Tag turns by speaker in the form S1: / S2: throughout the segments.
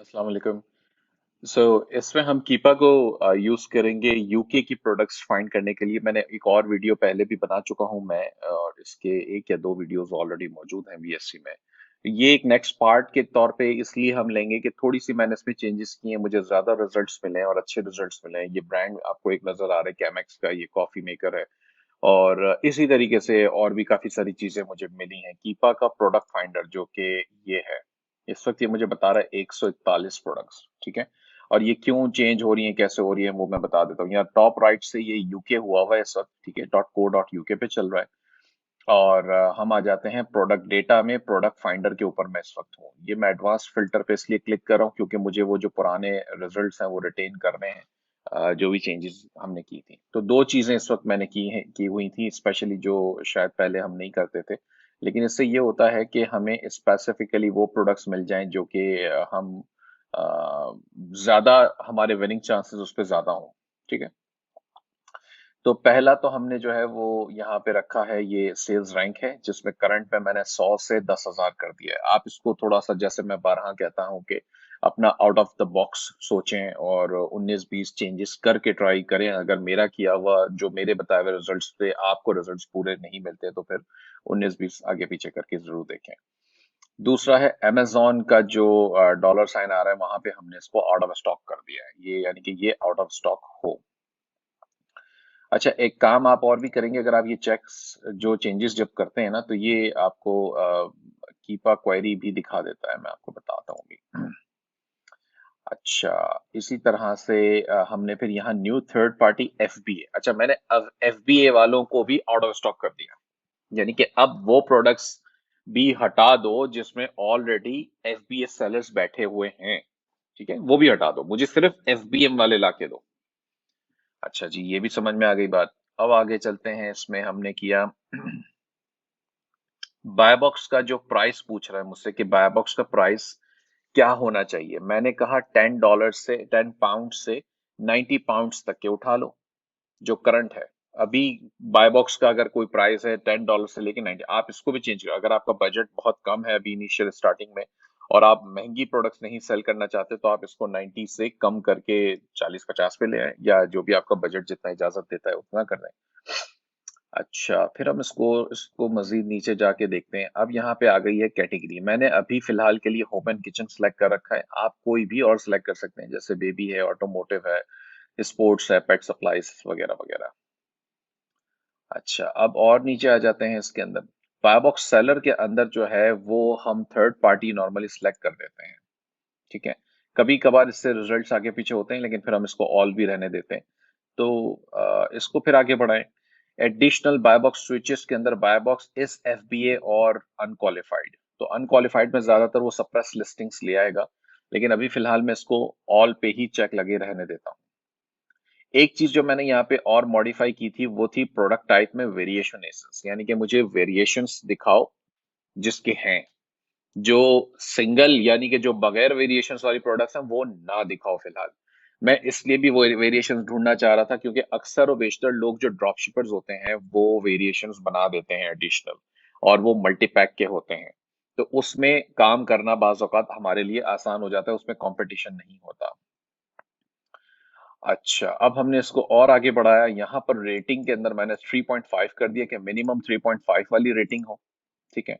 S1: अस्सलाम वालेकुम। सो इसमें हम कीपा को यूज करेंगे यूके की प्रोडक्ट्स फाइंड करने के लिए। मैंने एक और वीडियो पहले भी बना चुका हूं मैं, और इसके एक या दो वीडियोस ऑलरेडी मौजूद हैं वीएससी में। ये एक नेक्स्ट पार्ट के तौर पे इसलिए हम लेंगे कि थोड़ी सी मैंने इसमें चेंजेस किए हैं, मुझे ज्यादा रिजल्ट्स मिले हैं और अच्छे रिजल्ट्स मिले हैं। ये ब्रांड आपको एक नजर आ रहा है कैमेक्स का, ये कॉफी मेकर है। और इसी तरीके से और भी काफी सारी चीजें मुझे मिली हैं। कीपा का प्रोडक्ट फाइंडर जो कि ये है, इस वक्त ये मुझे बता रहा है 141 प्रोडक्ट्स। ठीक है। और ये क्यों चेंज हो रही है, कैसे हो रही है, वो मैं बता देता हूँ। यहाँ टॉप राइट से ये यूके हुआ हुआ है इस वक्त। ठीक है, .co.uk पे चल रहा है। और हम आ जाते हैं प्रोडक्ट डेटा में। प्रोडक्ट फाइंडर के ऊपर मैं इस वक्त हूँ। ये मैं एडवांस फिल्टर पे इसलिए क्लिक कर रहा हूँ क्योंकि मुझे वो जो पुराने रिजल्ट्स हैं वो रिटेन करने हैं, जो भी चेंजेस हमने की थी। तो दो चीजें इस वक्त मैंने की हुई थी, स्पेशली जो शायद पहले हम नहीं करते थे। लेकिन इससे ये होता है कि हमें स्पेसिफिकली वो प्रोडक्ट्स मिल जाएं जो कि हम ज्यादा, हमारे विनिंग चांसेस उस पर ज्यादा हों। ठीक है। तो पहला तो हमने जो है वो यहाँ पे रखा है, ये सेल्स रैंक है जिसमें करंट में मैंने 100 से 10,000 कर दिया है। आप इसको थोड़ा सा, जैसे मैं बारहा कहता हूँ कि अपना आउट ऑफ द बॉक्स सोचें और 19-20 चेंजेस करके ट्राई करें। अगर मेरा किया हुआ, जो मेरे बताए हुए रिजल्ट्स पे आपको रिजल्ट्स पूरे नहीं मिलते तो फिर 19-20 आगे पीछे करके जरूर देखें। दूसरा है अमेजोन का जो डॉलर साइन आ रहा है, वहां पे हमने इसको आउट ऑफ स्टॉक कर दिया है, ये यानी कि ये आउट ऑफ स्टॉक हो। अच्छा, एक काम आप और भी करेंगे अगर आप ये चेक्स, जो चेंजेस जब करते हैं ना, तो ये आपको कीपा क्वेरी भी दिखा देता है। मैं आपको बताता हूँ अभी। अच्छा, इसी तरह से हमने फिर यहाँ न्यू थर्ड पार्टी एफबीए। अच्छा, मैंने अब एफबीए वालों को भी आउट ऑफ स्टॉक कर दिया, यानी कि अब वो प्रोडक्ट्स भी हटा दो जिसमें ऑलरेडी एफबीए सेलर्स बैठे हुए हैं। ठीक है, वो भी हटा दो, मुझे सिर्फ एफबीएम वाले लाके दो। अच्छा जी, ये भी समझ में आ गई बात। अब आगे चलते हैं। इसमें हमने किया बाय बॉक्स का जो प्राइस पूछ रहा है मुझसे कि बाय बॉक्स का प्राइस क्या होना चाहिए। मैंने कहा $10 से, £10 से £90 तक के उठा लो, जो करंट है अभी। बाय बॉक्स का अगर कोई प्राइस है $10 से लेके 90, आप इसको भी चेंज करो। अगर आपका बजट बहुत कम है अभी इनिशियल स्टार्टिंग में और आप महंगी प्रोडक्ट्स नहीं सेल करना चाहते, तो आप इसको 90 से कम करके 40-50 पे ले आए, या जो भी आपका बजट जितना इजाजत देता है उतना कर दें। अच्छा, फिर हम इसको इसको मजीद नीचे जाके देखते हैं। अब यहाँ पे आ गई है कैटेगरी। मैंने अभी फिलहाल के लिए होम एंड किचन सेलेक्ट कर रखा है, आप कोई भी और सिलेक्ट कर सकते हैं, जैसे बेबी है, ऑटोमोटिव है, स्पोर्ट्स है, पेट सप्लाईज वगैरह वगैरह। अच्छा, अब और नीचे आ जाते हैं इसके अंदर। बायबॉक्स सेलर के अंदर जो है वो हम थर्ड पार्टी नॉर्मली सिलेक्ट कर देते हैं। ठीक है। कभी कभार इससे रिजल्ट्स आगे पीछे होते हैं, लेकिन फिर हम इसको ऑल भी रहने देते हैं। तो इसको फिर आगे बढ़ाएं। एडिशनल बायबॉक्स स्विचेस के अंदर बायबॉक्स इस एफबीए और अनक्वालिफाइड। तो अनक्वालिफाइड में ज्यादातर वो सप्रेस लिस्टिंग्स ले आएगा, लेकिन अभी फिलहाल मैं इसको ऑल पे ही चेक लगे रहने देता हूँ। एक चीज जो मैंने यहाँ पे और मॉडिफाई की थी वो थी प्रोडक्ट टाइप में वेरिएशन एसेस, यानी कि मुझे वेरिएशंस दिखाओ जिसके हैं। जो सिंगल यानी कि जो बगैर वेरिएशंस वाली प्रोडक्ट्स हैं वो ना दिखाओ फिलहाल। मैं इसलिए भी वो वेरिएशंस ढूंढना चाह रहा था क्योंकि अक्सर और बेशतर लोग जो ड्रॉप शिपर्स होते हैं वो वेरिएशंस बना देते हैं एडिशनल, और वो मल्टीपैक के होते हैं। तो उसमें काम करना बाज औकात हमारे लिए आसान हो जाता है, उसमें कंपटीशन नहीं होता। अच्छा, अब हमने इसको और आगे बढ़ाया। यहाँ पर रेटिंग के अंदर मैंने 3.5 कर दिया कि मिनिमम 3.5 वाली रेटिंग हो। ठीक है।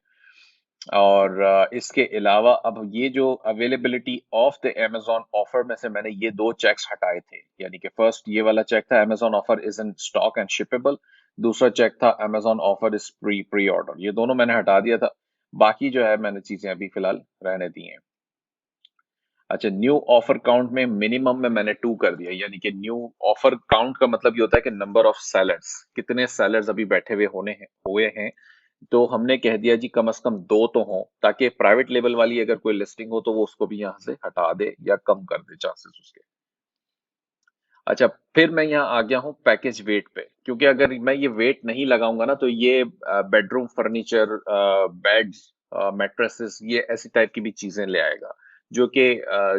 S1: और इसके अलावा अब ये जो availability of the Amazon offer में से मैंने ये दो चेक्स हटाए थे, यानी कि फर्स्ट ये वाला चेक था Amazon offer is in stock and shippable. दूसरा चेक था Amazon offer is pre pre order. ये दोनों मैंने हटा दिया था। बाकी जो है मैंने चीजें अभी फिलहाल रहने दी हैं। अच्छा, न्यू ऑफर काउंट में मिनिमम में मैंने 2 कर दिया, यानी कि न्यू ऑफर काउंट का मतलब ये होता है कि नंबर ऑफ सेलर्स, कितने सेलर्स अभी बैठे हुए हैं। तो हमने कह दिया जी कम से कम 2 तो हों, ताकि प्राइवेट लेवल वाली अगर कोई लिस्टिंग हो तो वो उसको भी यहाँ से हटा दे या कम कर दे चांसेस उसके। अच्छा, फिर मैं यहाँ आ गया हूँ पैकेज वेट पे, क्योंकि अगर मैं ये वेट नहीं लगाऊंगा ना तो ये बेडरूम फर्नीचर, बेड्स, मैट्रेसेस, ये ऐसी टाइप की भी चीजें ले आएगा जो कि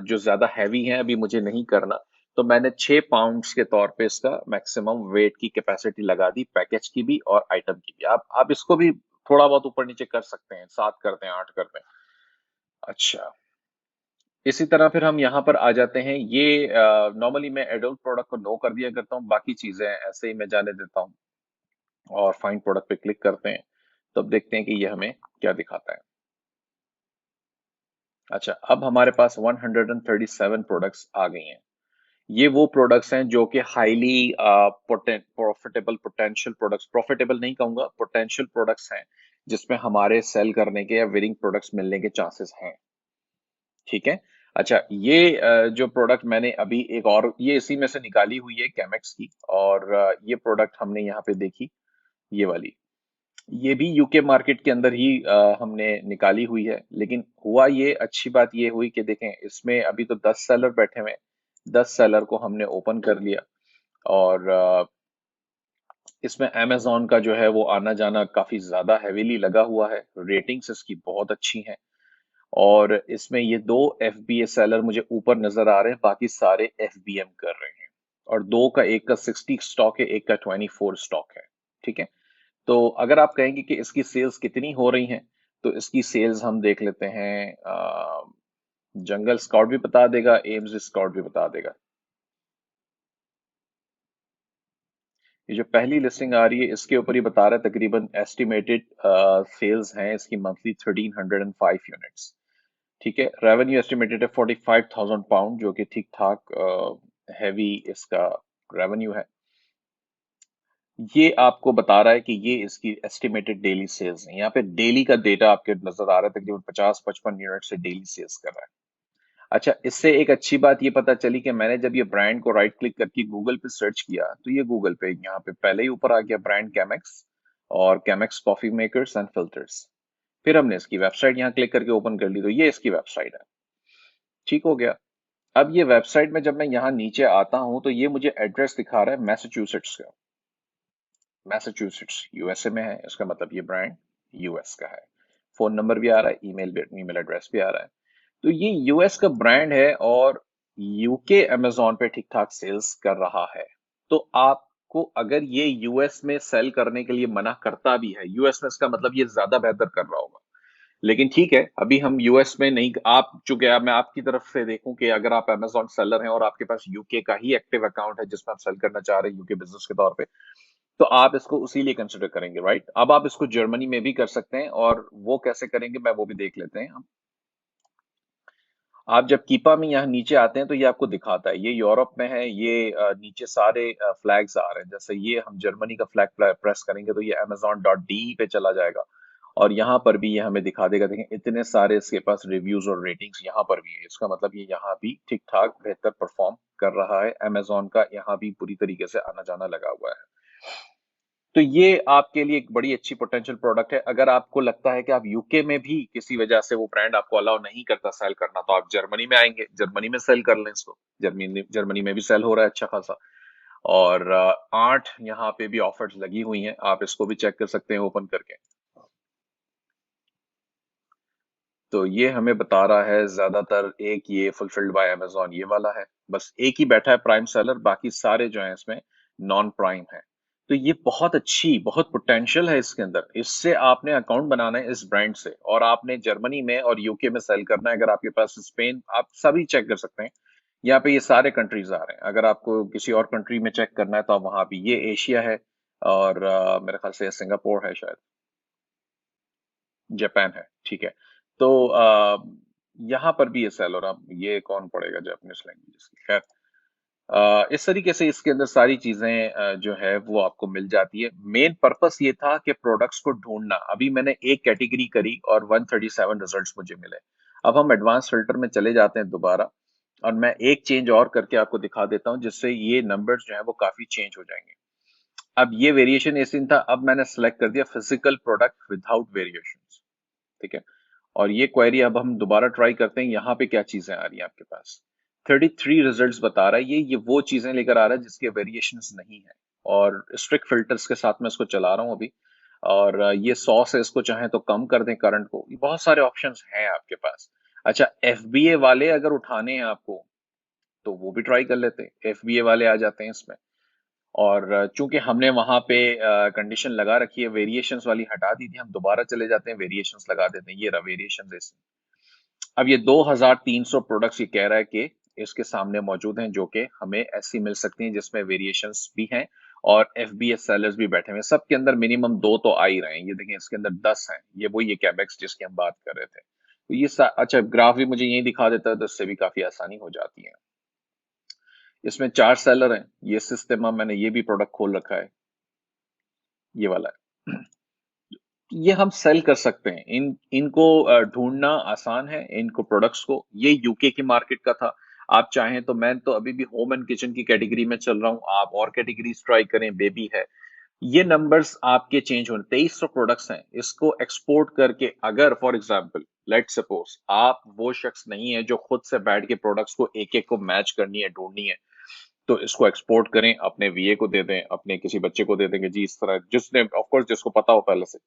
S1: जो ज्यादा हैवी हैं, अभी मुझे नहीं करना। तो मैंने 6 पाउंड्स के तौर पे इसका मैक्सिमम वेट की कैपेसिटी लगा दी, पैकेज की भी और आइटम की भी। आप इसको भी थोड़ा बहुत ऊपर नीचे कर सकते हैं, 7 कर दें, 8 कर दें। अच्छा, इसी तरह फिर हम यहाँ पर आ जाते हैं। ये नॉर्मली मैं एडल्ट प्रोडक्ट को नो कर दिया करता हूँ, बाकी चीजें ऐसे ही मैं जाने देता हूँ और फाइंड प्रोडक्ट पे क्लिक करते हैं। तो अब देखते हैं कि ये हमें क्या दिखाता है। अच्छा, अब हमारे पास 137 प्रोडक्ट्स आ गई हैं। ये वो प्रोडक्ट्स हैं जो कि highly profitable potential products, profitable नहीं कहूंगा, पोटेंशियल प्रोडक्ट्स हैं जिसमें हमारे सेल करने के या विनिंग प्रोडक्ट्स मिलने के चांसेस हैं। ठीक है। अच्छा, ये जो प्रोडक्ट मैंने अभी एक और ये इसी में से निकाली हुई है कैमेक्स की, और ये प्रोडक्ट हमने यहाँ पे देखी, ये वाली। ये भी यूके मार्केट के अंदर ही हमने निकाली हुई है, लेकिन हुआ ये, अच्छी बात ये हुई कि देखें इसमें अभी तो 10 सेलर बैठे हुए हैं। 10 सेलर को हमने ओपन कर लिया, और इसमें अमेजोन का जो है वो आना जाना काफी ज्यादा हैवीली लगा हुआ है। रेटिंग्स इसकी बहुत अच्छी हैं, और इसमें ये दो एफबीए सेलर मुझे ऊपर नजर आ रहे हैं, बाकी सारे एफबीएम कर रहे हैं। और दो का, एक का 60 स्टॉक है, एक का 24 स्टॉक है। ठीक है। तो अगर आप कहेंगे कि इसकी सेल्स कितनी हो रही हैं, तो इसकी सेल्स हम देख लेते हैं। जंगल स्काउट भी बता देगा, एम्स स्काउट भी बता देगा। ये जो पहली लिस्टिंग आ रही है इसके ऊपर ही बता रहा है तकरीबन एस्टिमेटेड सेल्स हैं इसकी मंथली 1305 यूनिट्स। ठीक है। रेवेन्यू एस्टिमेटेड है 45,000 पाउंड, जो कि ठीक ठाक हैवी इसका रेवेन्यू है। ये आपको बता रहा है कि ये इसकी एस्टिमेटेड डेली सेल्स है। यहाँ पे डेली का डेटा आपके नजर आ रहा है, तकरीबन 50-55 यूनिट से डेली सेल्स कर रहा है। अच्छा, इससे एक अच्छी बात ये पता चली कि मैंने जब ये ब्रांड को राइट क्लिक करके गूगल पे सर्च किया, तो ये गूगल पे यहाँ पे पहले ही ऊपर आ गया ब्रांड कैमेक्स, और कैमेक्स कॉफी मेकर्स एंड फिल्टर्स। फिर हमने इसकी वेबसाइट यहाँ क्लिक करके ओपन कर ली, तो ये इसकी वेबसाइट है। ठीक हो गया। अब ये वेबसाइट में जब मैं यहाँ नीचे आता हूँ, तो ये मुझे एड्रेस दिखा रहा है मैसाचुसेट्स का। मैसाचुसेट्स यूएसए में है, इसका मतलब ये ब्रांड यूएस का है। फोन नंबर भी आ रहा है, ईमेल एड्रेस भी आ रहा है। तो ये यूएस का ब्रांड है, और यूके अमेजोन पे ठीक ठाक सेल्स कर रहा है। तो आपको अगर ये यूएस में सेल करने के लिए मना करता भी है, यूएस में, इसका मतलब ये ज्यादा बेहतर कर रहा होगा। लेकिन ठीक है, अभी हम यूएस में नहीं, आप चूंकि अब मैं आपकी तरफ से देखूं कि अगर आप अमेजोन सेलर हैं और आपके पास यूके का ही एक्टिव अकाउंट है जिसमें आप सेल करना चाह रहे हैं यूके बिजनेस के तौर पे, तो आप इसको उसी लिए कंसिडर करेंगे, राइट? अब आप इसको जर्मनी में भी कर सकते हैं, और वो कैसे करेंगे मैं वो भी देख लेते हैं हम। आप जब कीपा में यहाँ नीचे आते हैं तो ये आपको दिखाता है, ये यूरोप में है। ये नीचे सारे फ्लैग्स आ रहे हैं। जैसे ये हम जर्मनी का फ्लैग प्रेस करेंगे तो ये amazon.de पे चला जाएगा, और यहाँ पर भी ये हमें दिखा देगा। देखें, इतने सारे इसके पास रिव्यूज और रेटिंग्स यहाँ पर भी है। इसका मतलब ये यहाँ भी ठीक ठाक बेहतर परफॉर्म कर रहा है। अमेजोन का यहाँ भी पूरी तरीके से आना जाना लगा हुआ है। तो ये आपके लिए एक बड़ी अच्छी पोटेंशियल प्रोडक्ट है। अगर आपको लगता है कि आप यूके में भी किसी वजह से वो ब्रांड आपको अलाउ नहीं करता सेल करना, तो आप जर्मनी में आएंगे, जर्मनी में सेल कर लें इसको। जर्मनी जर्मनी में भी सेल हो रहा है अच्छा खासा। और 8 यहाँ पे भी ऑफर्स लगी हुई हैं, आप इसको भी चेक कर सकते हैं ओपन करके। तो ये हमें बता रहा है ज्यादातर एक ये फुलफिल्ड बाय अमेजोन ये वाला है। बस एक ही बैठा है प्राइम सेलर, बाकी सारे जो हैं इसमें नॉन प्राइम है। तो ये बहुत अच्छी, बहुत पोटेंशियल है इसके अंदर। इससे आपने अकाउंट बनाना है इस ब्रांड से, और आपने जर्मनी में और यूके में सेल करना है। अगर आपके पास स्पेन, आप सभी चेक कर सकते हैं। यहाँ पे ये सारे कंट्रीज आ रहे हैं। अगर आपको किसी और कंट्री में चेक करना है तो आप वहां भी, ये एशिया है, और मेरे ख्याल से सिंगापुर है शायद, जापान है। ठीक है। तो यहाँ पर भी ये सेल हो रहा। ये कौन पढ़ेगा जापानीज लैंग्वेज की, खैर। इस तरीके से इसके अंदर सारी चीजें जो है वो आपको मिल जाती है। मेन पर्पस ये था कि प्रोडक्ट्स को ढूंढना। अभी मैंने एक कैटेगरी करी और 137 रिजल्ट्स मुझे मिले। अब हम एडवांस फिल्टर में चले जाते हैं दोबारा, और मैं एक चेंज और करके आपको दिखा देता हूं, जिससे ये नंबर्स जो है वो काफी चेंज हो जाएंगे। अब ये वेरिएशन ऐसे था, अब मैंने सेलेक्ट कर दिया फिजिकल प्रोडक्ट विदाउट वेरिएशन। ठीक है। और ये क्वेरी अब हम दोबारा ट्राई करते हैं। यहाँ पे क्या चीजें आ रही हैं आपके पास? 33 रिजल्ट्स बता रहा है। ये वो चीजें लेकर आ रहा है जिसके वेरिएशंस नहीं है, और स्ट्रिक्ट फिल्टर्स के साथ मैं इसको चला रहा हूँ अभी। और ये 100 से इसको चाहे तो कम कर दें करंट को। ये बहुत सारे ऑप्शंस हैं आपके पास। अच्छा, एफबीए वाले अगर उठाने हैं आपको, तो वो भी ट्राई कर लेते हैं। एफबीए वाले आ जाते हैं इसमें। और चूंकि हमने वहां पे कंडीशन लगा रखी है, वेरिएशंस वाली हटा दी थी, हम दोबारा चले जाते हैं, वेरिएशंस लगा देते हैं। ये रहा वेरिएशंस। अब ये 2300 प्रोडक्ट्स ये कह रहा है कि इसके सामने मौजूद हैं, जो कि हमें ऐसी मिल सकती हैं जिसमें वेरिएशंस भी हैं और एफबीएस सेलर्स भी बैठे हुए हैं। सबके अंदर मिनिमम 2 तो आ ही रहे हैं। ये देखें, इसके अंदर 10 हैं। ये वही ये कैपेक्स जिसकी हम बात कर रहे थे। तो अच्छा, ग्राफ भी मुझे यही दिखा देता है, तो इससे भी काफी आसानी हो जाती है। इसमें 4 सेलर हैं। ये सिस्टम, मैंने ये भी प्रोडक्ट खोल रखा है, ये वाला है। ये हम सेल कर सकते हैं। इनको ढूंढना आसान है, इनको प्रोडक्ट्स को। ये यूके की मार्केट का था। आप चाहें तो, मैं तो अभी भी होम एंड किचन की कैटेगरी में चल रहा हूं, आप और कैटेगरीज ट्राई करें, बेबी है। ये नंबर्स आपके चेंज होने, 2300 प्रोडक्ट्स हैं। इसको एक्सपोर्ट करके, अगर फॉर एग्जांपल लेट सपोज आप वो शख्स नहीं है जो खुद से बैठ के प्रोडक्ट्स को एक एक को मैच करनी है, ढूंढनी है, तो इसको एक्सपोर्ट करें, अपने वीए को दे दें, अपने किसी बच्चे को दे देंगे जी, इस तरह, जिसने ऑफ कोर्स जिसको पता हो पहले से,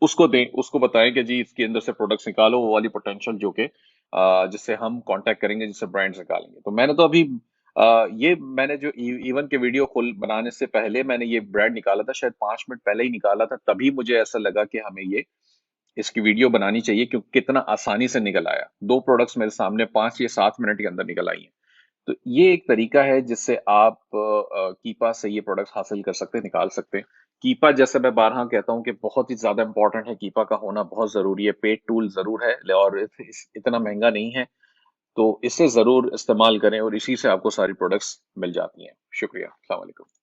S1: उसको दें, उसको बताएं कि जी इसके अंदर से प्रोडक्ट्स निकालो, वो वाली पोटेंशियल जो कि जिससे हम कांटेक्ट करेंगे, जिससे ब्रांड्स निकालेंगे। तो मैंने तो अभी ये मैंने जो इवन के वीडियो खोल बनाने से पहले मैंने ये ब्रांड निकाला था, शायद 5 मिनट पहले ही निकाला था, तभी मुझे ऐसा लगा कि हमें ये इसकी वीडियो बनानी चाहिए, क्योंकि कितना आसानी से निकल आया। 2 प्रोडक्ट्स मेरे सामने 5 या 7 मिनट के अंदर निकल आई हैं। तो ये एक तरीका है जिससे आप कीपा से ये प्रोडक्ट्स हासिल कर सकते हैं, निकाल सकते हैं। कीपा, जैसे मैं बारहा कहता हूँ कि बहुत ही ज्यादा इंपॉर्टेंट है, कीपा का होना बहुत जरूरी है। पेड टूल जरूर है और इतना महंगा नहीं है, तो इसे जरूर इस्तेमाल करें और इसी से आपको सारी प्रोडक्ट्स मिल जाती हैं। शुक्रिया। अस्सलाम वालेकुम।